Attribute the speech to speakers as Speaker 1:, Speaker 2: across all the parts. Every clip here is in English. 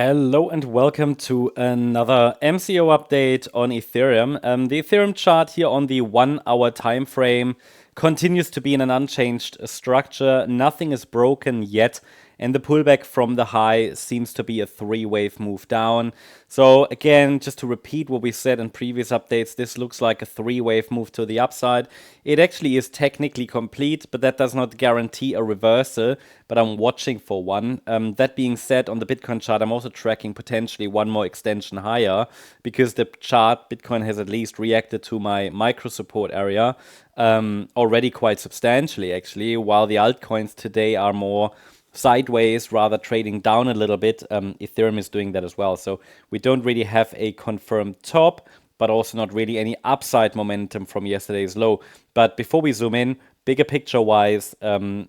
Speaker 1: Hello and welcome to another MCO update on Ethereum. The Ethereum chart here on the 1 hour time frame continues to be in an unchanged structure. Nothing is broken yet, and the pullback from the high seems to be a three-wave move down. So again, just to repeat what we said in previous updates, this looks like a three-wave move to the upside. It actually is technically complete, but that does not guarantee a reversal, but I'm watching for one. That being said, on the Bitcoin chart, I'm also tracking potentially one more extension higher, because the chart, Bitcoin has at least reacted to my micro support area already quite substantially, actually, while the altcoins today are more sideways, rather trading down a little bit. Ethereum is doing that as well. So we don't really have a confirmed top, but also not really any upside momentum from yesterday's low. But before we zoom in, bigger picture wise, the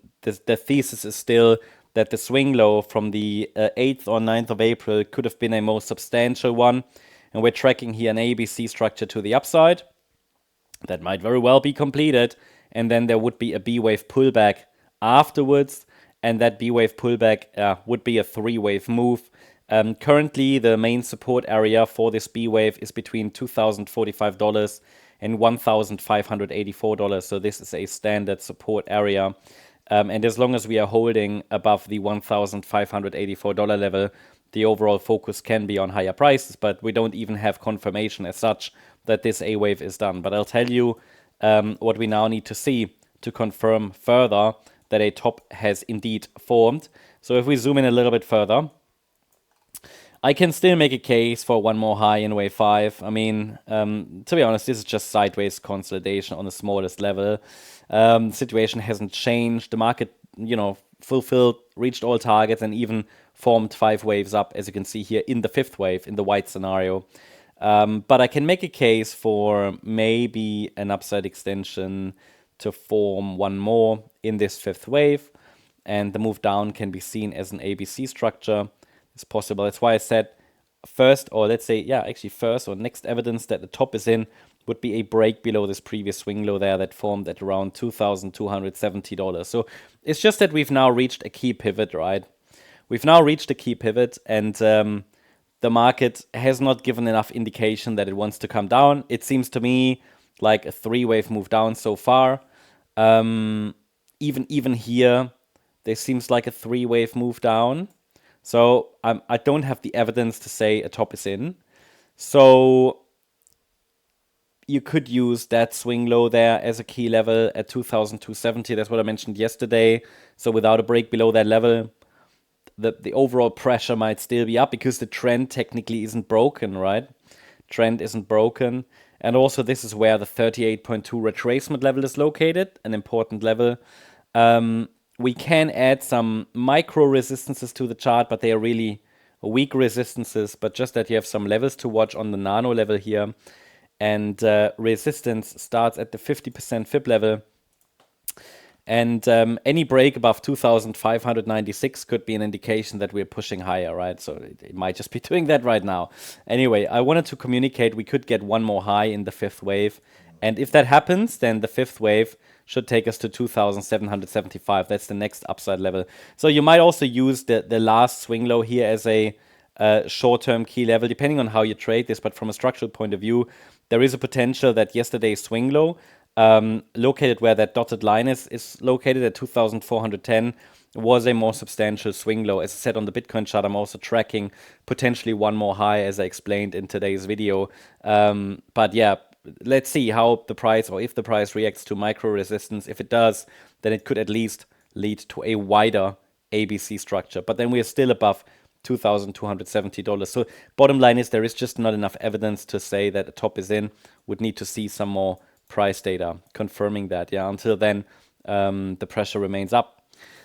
Speaker 1: thesis is still that the swing low from the 8th or 9th of April could have been a more substantial one. And we're tracking here an ABC structure to the upside. That might very well be completed. And then there would be a B wave pullback afterwards. And that B wave pullback would be a three-wave move. Currently, the main support area for this B wave is between $2,045 and $1,584. So this is a standard support area. And as long as we are holding above the $1,584 level, the overall focus can be on higher prices, but we don't even have confirmation as such that this A wave is done. But I'll tell you what we now need to see to confirm further that a top has indeed formed. So if we zoom in a little bit further, I can still make a case for one more high in wave 5. I mean, to be honest, this is just sideways consolidation on the smallest level. The situation hasn't changed. The market, fulfilled, reached all targets, and even formed 5 waves up, as you can see here in the 5th wave, in the white scenario. But I can make a case for maybe an upside extension to form one more in this 5th wave, and the move down can be seen as an ABC structure. It's possible. That's why I said first, or let's say, first or next evidence that the top is in would be a break below this previous swing low there that formed at around $2,270. So it's just that we've now reached a key pivot, right? We've now reached a key pivot, and the market has not given enough indication that it wants to come down. It seems to me like a three-wave move down so far. Even here, there seems like a three-wave move down. So I don't have the evidence to say a top is in. So you could use that swing low there as a key level at 2,270. That's what I mentioned yesterday. So without a break below that level, the overall pressure might still be up because the trend technically isn't broken, right? Trend isn't broken. And also this is where the 38.2 retracement level is located, an important level. We can add some micro resistances to the chart, but they are really weak resistances, but just that you have some levels to watch on the nano level here. And resistance starts at the 50% fib level. And any break above 2,596 could be an indication that we're pushing higher, right? So it might just be doing that right now. Anyway, I wanted to communicate we could get one more high in the 5th wave. And if that happens, then the 5th wave should take us to 2,775. That's the next upside level. So you might also use the last swing low here as a short-term key level, depending on how you trade this. But from a structural point of view, there is a potential that yesterday's swing low, located where that dotted line is located at 2,410, was a more substantial swing low. As I said on the Bitcoin chart, I'm also tracking potentially one more high, as I explained in today's video. But yeah, let's see how the price, or if the price reacts to micro resistance. If it does, then it could at least lead to a wider ABC structure. But then we are still above $2,270. So bottom line is there is just not enough evidence to say that a top is in. Would need to see some more price data confirming that. Until then, the pressure remains up.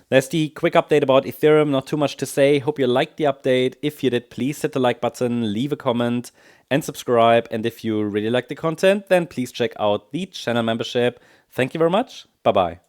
Speaker 1: That's the quick update about Ethereum. Not too much to say. Hope you liked the update. If you did, please hit the like button, leave a comment, and subscribe. And if you really like the content, then please check out the channel membership. Thank you very much. Bye-bye.